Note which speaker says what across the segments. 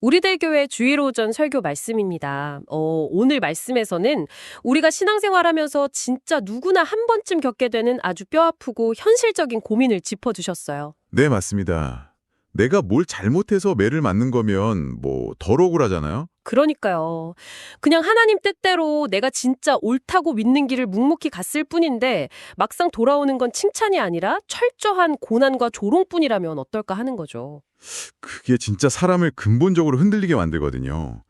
Speaker 1: 우리들 교회 주일 오전 설교 말씀입니다. 오늘 말씀에서는 우리가 신앙생활하면서 진짜 누구나 한 번쯤 겪게 되는 아주 뼈아프고 현실적인 고민을 짚어주셨어요.
Speaker 2: 네, 맞습니다. 내가 뭘 잘못해서 매를 맞는 거면 덜 억울하잖아요?
Speaker 1: 그러니까요. 그냥 하나님 뜻대로 내가 진짜 옳다고 믿는 길을 묵묵히 갔을 뿐인데 막상 돌아오는 건 칭찬이 아니라 철저한 고난과 조롱뿐이라면 어떨까 하는 거죠.
Speaker 2: 그게 진짜 사람을 근본적으로 흔들리게 만들거든요.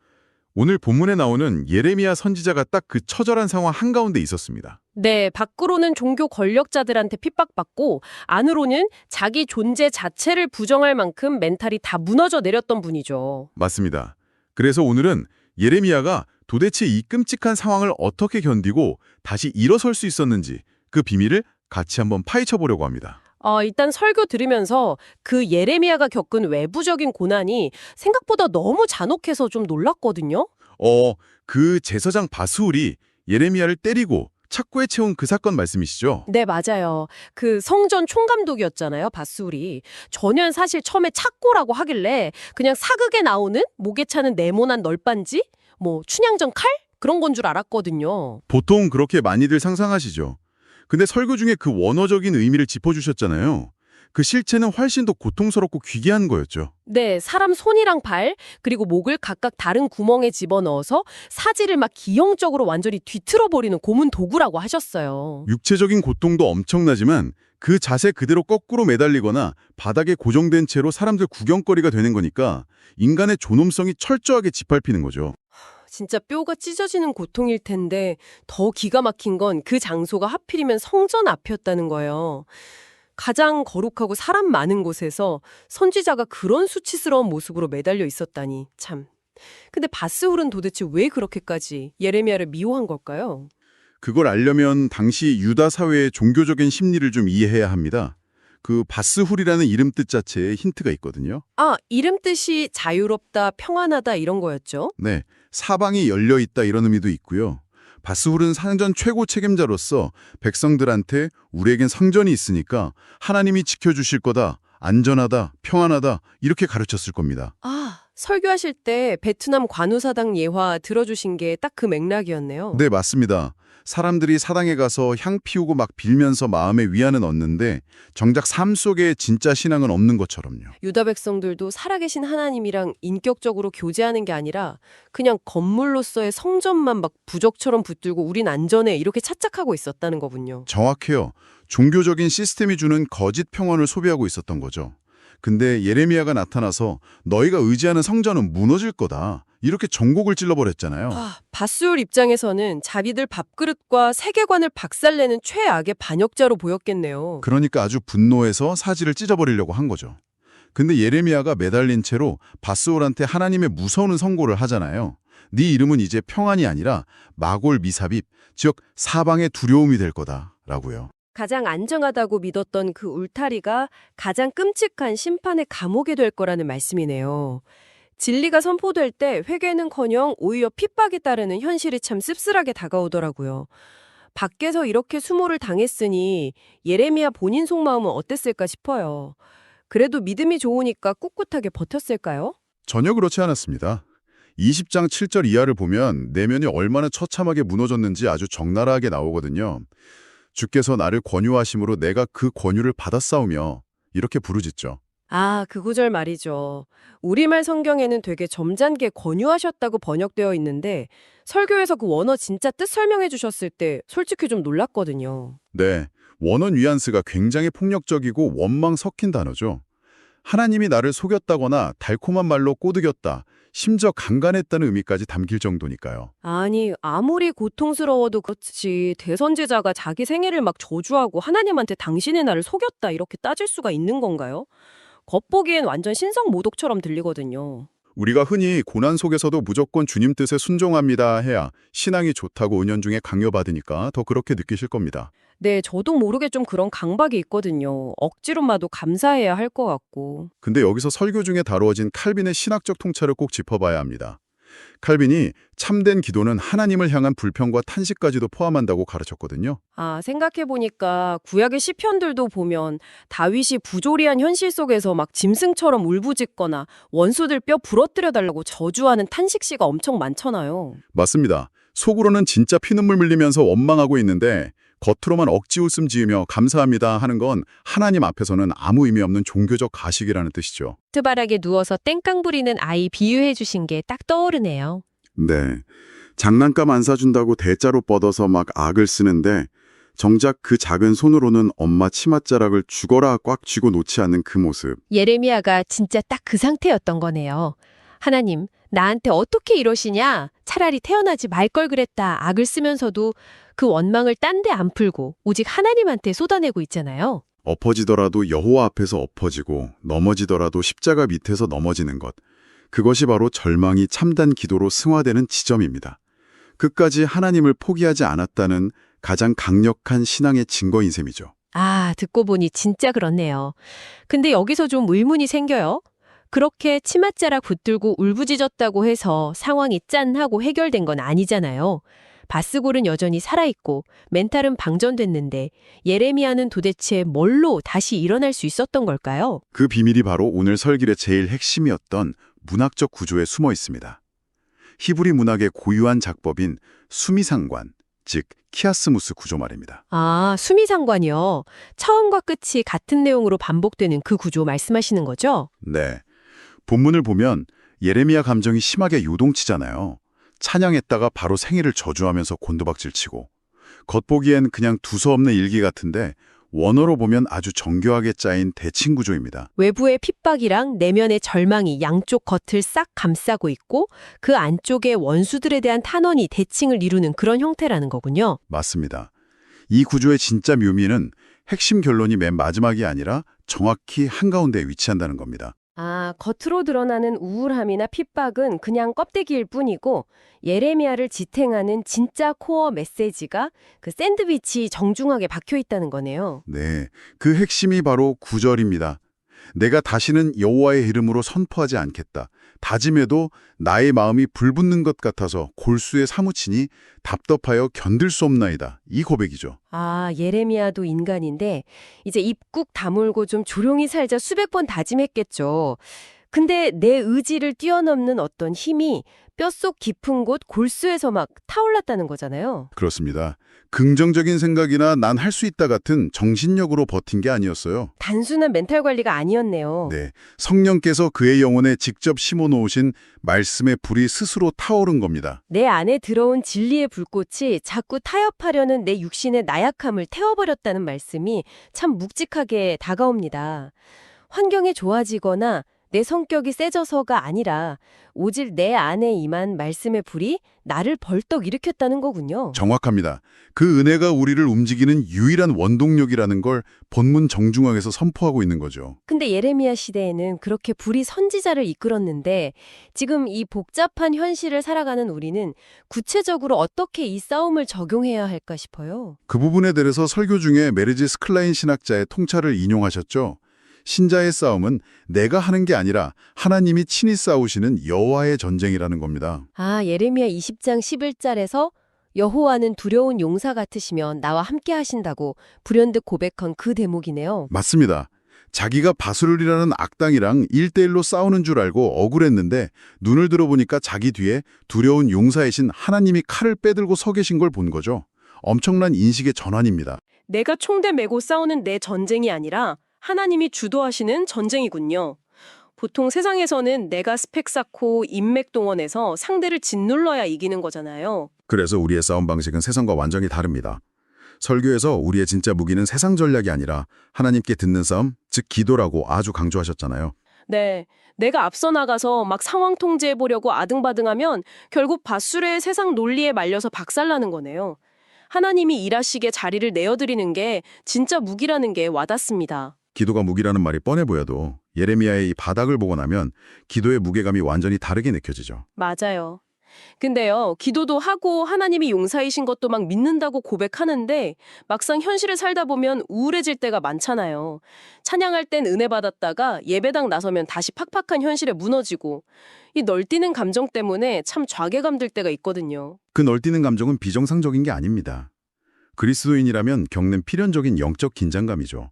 Speaker 2: 오늘 본문에 나오는 예레미야 선지자가 딱 그 처절한 상황 한가운데 있었습니다.
Speaker 1: 네, 밖으로는 종교 권력자들한테 핍박받고 안으로는 자기 존재 자체를 부정할 만큼 멘탈이 다 무너져 내렸던 분이죠.
Speaker 2: 맞습니다. 그래서 오늘은 예레미야가 도대체 이 끔찍한 상황을 어떻게 견디고 다시 일어설 수 있었는지 그 비밀을 같이 한번 파헤쳐 보려고 합니다.
Speaker 1: 일단 설교 들으면서 그 예레미야가 겪은 외부적인 고난이 생각보다 너무 잔혹해서 좀 놀랐거든요.
Speaker 2: 그 제사장 바스울이 예레미야를 때리고 착고에 채운 그 사건 말씀이시죠?
Speaker 1: 네, 맞아요. 그 성전 총감독이었잖아요, 바스울이. 전혀 사실 처음에 착고라고 하길래 그냥 사극에 나오는 목에 차는 네모난 널빤지? 춘향전 칼? 그런 건 줄 알았거든요.
Speaker 2: 보통 그렇게 많이들 상상하시죠. 근데 설교 중에 그 원어적인 의미를 짚어주셨잖아요. 그 실체는 훨씬 더 고통스럽고 귀귀한 거였죠.
Speaker 1: 네, 사람 손이랑 발, 그리고 목을 각각 다른 구멍에 집어넣어서 사지를 막 기형적으로 완전히 뒤틀어버리는 고문 도구라고 하셨어요.
Speaker 2: 육체적인 고통도 엄청나지만 그 자세 그대로 거꾸로 매달리거나 바닥에 고정된 채로 사람들 구경거리가 되는 거니까 인간의 존엄성이 철저하게 짓밟히는 거죠.
Speaker 1: 진짜 뼈가 찢어지는 고통일 텐데 더 기가 막힌 건 그 장소가 하필이면 성전 앞이었다는 거예요. 가장 거룩하고 사람 많은 곳에서 선지자가 그런 수치스러운 모습으로 매달려 있었다니 참. 근데 바스훌은 도대체 왜 그렇게까지 예레미야를 미워한 걸까요?
Speaker 2: 그걸 알려면 당시 유다 사회의 종교적인 심리를 좀 이해해야 합니다. 그 바스훌이라는 이름 뜻 자체에 힌트가 있거든요.
Speaker 1: 이름 뜻이 자유롭다, 평안하다 이런 거였죠?
Speaker 2: 네, 사방이 열려있다 이런 의미도 있고요. 바스훌은 상전 최고 책임자로서 백성들한테 우리에겐 성전이 있으니까 하나님이 지켜주실 거다, 안전하다, 평안하다 이렇게 가르쳤을 겁니다.
Speaker 1: 설교하실 때 베트남 관우사당 예화 들어주신 게 딱 그 맥락이었네요.
Speaker 2: 네, 맞습니다. 사람들이 사당에 가서 향 피우고 막 빌면서 마음의 위안은 얻는데 정작 삶 속에 진짜 신앙은 없는 것처럼요.
Speaker 1: 유다 백성들도 살아계신 하나님이랑 인격적으로 교제하는 게 아니라 그냥 건물로서의 성전만 막 부적처럼 붙들고 우린 안전해 이렇게 착착하고 있었다는 거군요.
Speaker 2: 정확해요. 종교적인 시스템이 주는 거짓 평안을 소비하고 있었던 거죠. 근데 예레미야가 나타나서 너희가 의지하는 성전은 무너질 거다. 이렇게 전곡을 찔러버렸잖아요.
Speaker 1: 바스울 입장에서는 자기들 밥그릇과 세계관을 박살내는 최악의 반역자로 보였겠네요.
Speaker 2: 그러니까 아주 분노해서 사지를 찢어버리려고 한 거죠. 근데 예레미야가 매달린 채로 바스올한테 하나님의 무서운 선고를 하잖아요. 네 이름은 이제 평안이 아니라 마골 미사빕, 즉 사방의 두려움이 될 거다라고요.
Speaker 1: 가장 안정하다고 믿었던 그 울타리가 가장 끔찍한 심판의 감옥이 될 거라는 말씀이네요. 진리가 선포될 때 회개는커녕 오히려 핍박이 따르는 현실이 참 씁쓸하게 다가오더라고요. 밖에서 이렇게 수모를 당했으니 예레미야 본인 속마음은 어땠을까 싶어요. 그래도 믿음이 좋으니까 꿋꿋하게 버텼을까요?
Speaker 2: 전혀 그렇지 않았습니다. 20장 7절 이하를 보면 내면이 얼마나 처참하게 무너졌는지 아주 적나라하게 나오거든요. 주께서 나를 권유하심으로 내가 그 권유를 받아싸우며 이렇게 부르짖죠.
Speaker 1: 그 구절 말이죠. 우리말 성경에는 되게 점잖게 권유하셨다고 번역되어 있는데 설교에서 그 원어 진짜 뜻 설명해 주셨을 때 솔직히 좀 놀랐거든요.
Speaker 2: 네, 원어 뉘앙스가 굉장히 폭력적이고 원망 섞인 단어죠. 하나님이 나를 속였다거나 달콤한 말로 꼬드겼다, 심지어 강간했다는 의미까지 담길 정도니까요.
Speaker 1: 아니, 아무리 고통스러워도 그렇지 대선지자가 자기 생애를 막 저주하고 하나님한테 당신의 나를 속였다 이렇게 따질 수가 있는 건가요? 겉보기엔 완전 신성모독처럼 들리거든요.
Speaker 2: 우리가 흔히 고난 속에서도 무조건 주님 뜻에 순종합니다 해야 신앙이 좋다고 은연중에 강요받으니까 더 그렇게 느끼실 겁니다.
Speaker 1: 네, 저도 모르게 좀 그런 강박이 있거든요. 억지로마도 감사해야 할 것 같고.
Speaker 2: 근데 여기서 설교 중에 다루어진 칼빈의 신학적 통찰을 꼭 짚어봐야 합니다. 칼빈이 참된 기도는 하나님을 향한 불평과 탄식까지도 포함한다고 가르쳤거든요.
Speaker 1: 아, 생각해보니까 구약의 시편들도 보면 다윗이 부조리한 현실 속에서 막 짐승처럼 울부짖거나 원수들 뼈 부러뜨려 달라고 저주하는 탄식시가 엄청 많잖아요.
Speaker 2: 맞습니다. 속으로는 진짜 피눈물 흘리면서 원망하고 있는데 겉으로만 억지 웃음 지으며 감사합니다 하는 건 하나님 앞에서는 아무 의미 없는 종교적 가식이라는 뜻이죠.
Speaker 3: 트바락에 누워서 땡깡 부리는 아이 비유해 주신 게 딱 떠오르네요.
Speaker 4: 네. 장난감 안 사준다고 대자로 뻗어서 막 악을 쓰는데 정작 그 작은 손으로는 엄마 치맛자락을 죽어라 꽉 쥐고 놓지 않는 그 모습.
Speaker 3: 예레미야가 진짜 딱 그 상태였던 거네요. 하나님, 나한테 어떻게 이러시냐? 차라리 태어나지 말 걸 그랬다. 악을 쓰면서도 그 원망을 딴 데 안 풀고 오직 하나님한테 쏟아내고 있잖아요.
Speaker 4: 엎어지더라도 여호와 앞에서 엎어지고 넘어지더라도 십자가 밑에서 넘어지는 것. 그것이 바로 절망이 참단 기도로 승화되는 지점입니다. 끝까지 하나님을 포기하지 않았다는 가장 강력한 신앙의 증거인 셈이죠.
Speaker 3: 아, 듣고 보니 진짜 그렇네요. 근데 여기서 좀 의문이 생겨요. 그렇게 치맛자락 붙들고 울부짖었다고 해서 상황이 짠하고 해결된 건 아니잖아요. 바스골은 여전히 살아있고 멘탈은 방전됐는데 예레미야는 도대체 뭘로 다시 일어날 수 있었던 걸까요?
Speaker 2: 그 비밀이 바로 오늘 설길의 제일 핵심이었던 문학적 구조에 숨어 있습니다. 히브리 문학의 고유한 작법인 수미상관, 즉 키아스무스 구조 말입니다.
Speaker 3: 아, 수미상관이요. 처음과 끝이 같은 내용으로 반복되는 그 구조 말씀하시는 거죠?
Speaker 2: 네. 본문을 보면 예레미야 감정이 심하게 요동치잖아요. 찬양했다가 바로 생일을 저주하면서 곤두박질치고 겉보기엔 그냥 두서없는 일기 같은데 원어로 보면 아주 정교하게 짜인 대칭 구조입니다.
Speaker 3: 외부의 핍박이랑 내면의 절망이 양쪽 겉을 싹 감싸고 있고 그 안쪽에 원수들에 대한 탄원이 대칭을 이루는 그런 형태라는 거군요.
Speaker 2: 맞습니다. 이 구조의 진짜 묘미는 핵심 결론이 맨 마지막이 아니라 정확히 한가운데에 위치한다는 겁니다.
Speaker 1: 아, 겉으로 드러나는 우울함이나 핍박은 그냥 껍데기일 뿐이고 예레미야를 지탱하는 진짜 코어 메시지가 그 샌드위치 정중하게 박혀 있다는 거네요.
Speaker 2: 네, 그 핵심이 바로 9절입니다. 내가 다시는 여호와의 이름으로 선포하지 않겠다. 다짐해도 나의 마음이 불붙는 것 같아서 골수에 사무치니 답답하여 견딜 수 없나이다. 이 고백이죠.
Speaker 1: 아, 예레미야도 인간인데 이제 입국 다물고 좀 조용히 살자 수백 번 다짐했겠죠. 근데 내 의지를 뛰어넘는 어떤 힘이 뼛속 깊은 곳 골수에서 막 타올랐다는 거잖아요.
Speaker 2: 그렇습니다. 긍정적인 생각이나 난 할 수 있다 같은 정신력으로 버틴 게 아니었어요.
Speaker 1: 단순한 멘탈 관리가 아니었네요.
Speaker 2: 네, 성령께서 그의 영혼에 직접 심어놓으신 말씀의 불이 스스로 타오른 겁니다.
Speaker 1: 내 안에 들어온 진리의 불꽃이 자꾸 타협하려는 내 육신의 나약함을 태워버렸다는 말씀이 참 묵직하게 다가옵니다. 환경이 좋아지거나 내 성격이 세져서가 아니라 오직 내 안에 임한 말씀의 불이 나를 벌떡 일으켰다는 거군요.
Speaker 2: 정확합니다. 그 은혜가 우리를 움직이는 유일한 원동력이라는 걸 본문 정중앙에서 선포하고 있는 거죠.
Speaker 1: 근데 예레미야 시대에는 그렇게 불이 선지자를 이끌었는데 지금 이 복잡한 현실을 살아가는 우리는 구체적으로 어떻게 이 싸움을 적용해야 할까 싶어요.
Speaker 2: 그 부분에 대해서 설교 중에 메르지 스클라인 신학자의 통찰을 인용하셨죠. 신자의 싸움은 내가 하는 게 아니라 하나님이 친히 싸우시는 여호와의 전쟁이라는 겁니다.
Speaker 1: 아, 예레미야 20장 11절에서 여호와는 두려운 용사 같으시며 나와 함께 하신다고 불현듯 고백한 그 대목이네요.
Speaker 2: 맞습니다. 자기가 바술이라는 악당이랑 1대1로 싸우는 줄 알고 억울했는데 눈을 들어보니까 자기 뒤에 두려운 용사이신 하나님이 칼을 빼들고 서 계신 걸 본 거죠. 엄청난 인식의 전환입니다.
Speaker 1: 내가 총대 메고 싸우는 내 전쟁이 아니라 하나님이 주도하시는 전쟁이군요. 보통 세상에서는 내가 스펙 쌓고 인맥 동원해서 상대를 짓눌러야 이기는 거잖아요.
Speaker 2: 그래서 우리의 싸움 방식은 세상과 완전히 다릅니다. 설교에서 우리의 진짜 무기는 세상 전략이 아니라 하나님께 듣는 싸움, 즉 기도라고 아주 강조하셨잖아요.
Speaker 1: 네, 내가 앞서 나가서 막 상황 통제해보려고 아등바등하면 결국 밧줄의 세상 논리에 말려서 박살나는 거네요. 하나님이 일하시게 자리를 내어드리는 게 진짜 무기라는 게 와닿습니다.
Speaker 2: 기도가 무기라는 말이 뻔해 보여도 예레미야의 이 바닥을 보고 나면 기도의 무게감이 완전히 다르게 느껴지죠.
Speaker 1: 맞아요. 근데요, 기도도 하고 하나님이 용사이신 것도 막 믿는다고 고백하는데 막상 현실을 살다 보면 우울해질 때가 많잖아요. 찬양할 땐 은혜 받았다가 예배당 나서면 다시 팍팍한 현실에 무너지고 이 널뛰는 감정 때문에 참 좌괴감 들 때가 있거든요.
Speaker 2: 그 널뛰는 감정은 비정상적인 게 아닙니다. 그리스도인이라면 겪는 필연적인 영적 긴장감이죠.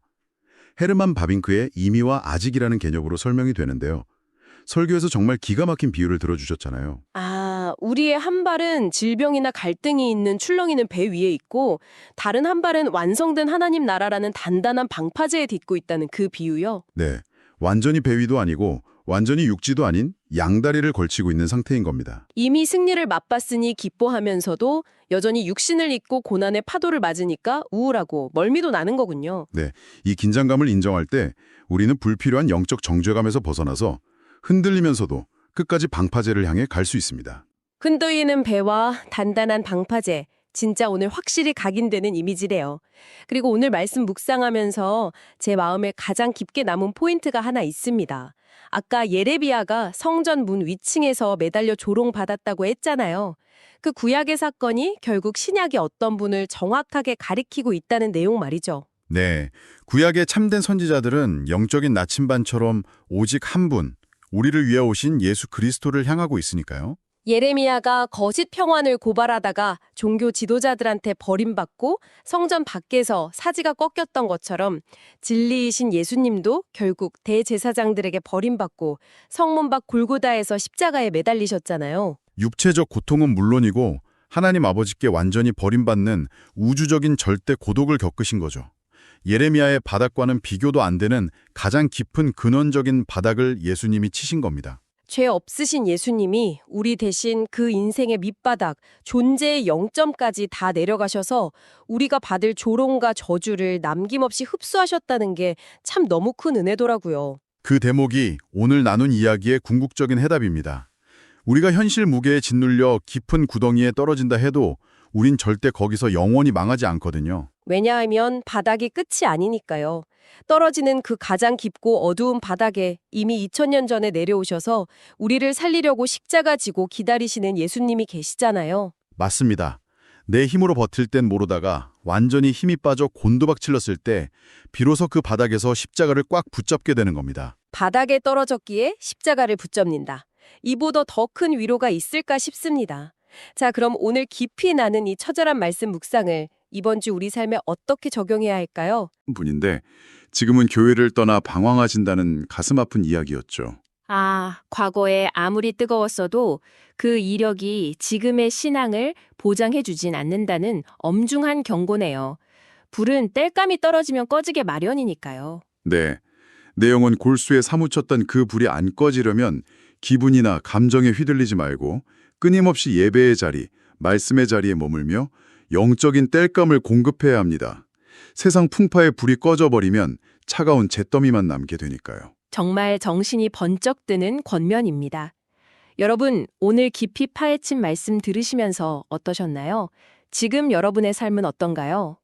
Speaker 2: 헤르만 바빙크의 이미와 아직이라는 개념으로 설명이 되는데요. 설교에서 정말 기가 막힌 비유를 들어주셨잖아요.
Speaker 1: 우리의 한 발은 질병이나 갈등이 있는 출렁이는 배 위에 있고 다른 한 발은 완성된 하나님 나라라는 단단한 방파제에 딛고 있다는 그 비유요.
Speaker 2: 네, 완전히 배 위도 아니고 완전히 육지도 아닌 양다리를 걸치고 있는 상태인 겁니다.
Speaker 1: 이미 승리를 맛봤으니 기뻐하면서도 여전히 육신을 입고 고난의 파도를 맞으니까 우울하고 멀미도 나는 거군요.
Speaker 2: 네, 이 긴장감을 인정할 때 우리는 불필요한 영적 정죄감에서 벗어나서 흔들리면서도 끝까지 방파제를 향해 갈 수 있습니다.
Speaker 1: 흔들리는 배와 단단한 방파제, 진짜 오늘 확실히 각인되는 이미지래요. 그리고 오늘 말씀 묵상하면서 제 마음에 가장 깊게 남은 포인트가 하나 있습니다. 아까 예레미야가 성전 문 위층에서 매달려 조롱받았다고 했잖아요. 그 구약의 사건이 결국 신약의 어떤 분을 정확하게 가리키고 있다는 내용 말이죠.
Speaker 2: 네, 구약의 참된 선지자들은 영적인 나침반처럼 오직 한 분, 우리를 위해 오신 예수 그리스도를 향하고 있으니까요.
Speaker 1: 예레미야가 거짓 평안을 고발하다가 종교 지도자들한테 버림받고 성전 밖에서 사지가 꺾였던 것처럼 진리이신 예수님도 결국 대제사장들에게 버림받고 성문 밖 골고다에서 십자가에 매달리셨잖아요.
Speaker 2: 육체적 고통은 물론이고 하나님 아버지께 완전히 버림받는 우주적인 절대 고독을 겪으신 거죠. 예레미야의 바닥과는 비교도 안 되는 가장 깊은 근원적인 바닥을 예수님이 치신 겁니다.
Speaker 1: 죄 없으신 예수님이 우리 대신 그 인생의 밑바닥, 존재의 0점까지 다 내려가셔서 우리가 받을 조롱과 저주를 남김없이 흡수하셨다는 게 참 너무 큰 은혜더라고요.
Speaker 2: 그 대목이 오늘 나눈 이야기의 궁극적인 해답입니다. 우리가 현실 무게에 짓눌려 깊은 구덩이에 떨어진다 해도 우린 절대 거기서 영원히 망하지 않거든요.
Speaker 1: 왜냐하면 바닥이 끝이 아니니까요. 떨어지는 그 가장 깊고 어두운 바닥에 이미 2000년 전에 내려오셔서 우리를 살리려고 십자가 지고 기다리시는 예수님이 계시잖아요.
Speaker 2: 맞습니다. 내 힘으로 버틸 땐 모르다가 완전히 힘이 빠져 곤두박질렀을 때 비로소 그 바닥에서 십자가를 꽉 붙잡게 되는 겁니다.
Speaker 1: 바닥에 떨어졌기에 십자가를 붙잡는다. 이보다 더 큰 위로가 있을까 싶습니다. 자, 그럼 오늘 깊이 나는 이 처절한 말씀 묵상을 이번 주 우리 삶에 어떻게 적용해야 할까요?
Speaker 4: 분인데 지금은 교회를 떠나 방황하신다는 가슴 아픈 이야기였죠.
Speaker 3: 과거에 아무리 뜨거웠어도 그 이력이 지금의 신앙을 보장해주진 않는다는 엄중한 경고네요. 불은 땔감이 떨어지면 꺼지게 마련이니까요.
Speaker 4: 네, 내 영혼 골수에 사무쳤던 그 불이 안 꺼지려면 기분이나 감정에 휘둘리지 말고 끊임없이 예배의 자리, 말씀의 자리에 머물며 영적인 땔감을 공급해야 합니다. 세상 풍파의 불이 꺼져버리면 차가운 잿더미만 남게 되니까요.
Speaker 3: 정말 정신이 번쩍 드는 권면입니다. 여러분, 오늘 깊이 파헤친 말씀 들으시면서 어떠셨나요? 지금 여러분의 삶은 어떤가요?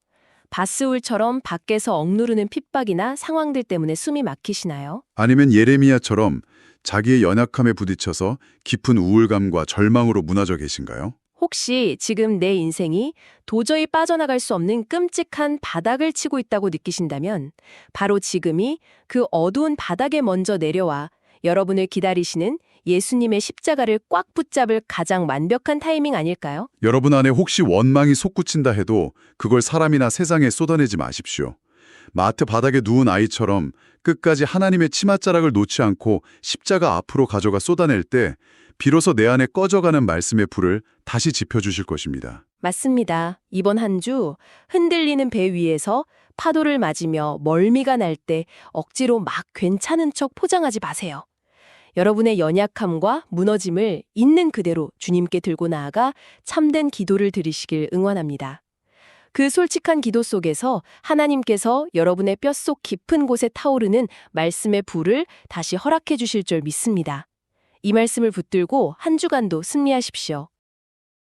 Speaker 3: 바스울처럼 밖에서 억누르는 핍박이나 상황들 때문에 숨이 막히시나요?
Speaker 4: 아니면 예레미야처럼 자기의 연약함에 부딪혀서 깊은 우울감과 절망으로 무너져 계신가요?
Speaker 3: 혹시 지금 내 인생이 도저히 빠져나갈 수 없는 끔찍한 바닥을 치고 있다고 느끼신다면 바로 지금이 그 어두운 바닥에 먼저 내려와 여러분을 기다리시는 예수님의 십자가를 꽉 붙잡을 가장 완벽한 타이밍 아닐까요?
Speaker 4: 여러분 안에 혹시 원망이 솟구친다 해도 그걸 사람이나 세상에 쏟아내지 마십시오. 마트 바닥에 누운 아이처럼 끝까지 하나님의 치맛자락을 놓지 않고 십자가 앞으로 가져가 쏟아낼 때 비로소 내 안에 꺼져가는 말씀의 불을 다시 지펴주실 것입니다.
Speaker 3: 맞습니다. 이번 한 주 흔들리는 배 위에서 파도를 맞으며 멀미가 날 때 억지로 막 괜찮은 척 포장하지 마세요. 여러분의 연약함과 무너짐을 있는 그대로 주님께 들고 나아가 참된 기도를 드리시길 응원합니다. 그 솔직한 기도 속에서 하나님께서 여러분의 뼛속 깊은 곳에 타오르는 말씀의 불을 다시 허락해 주실 줄 믿습니다. 이 말씀을 붙들고 한 주간도 승리하십시오.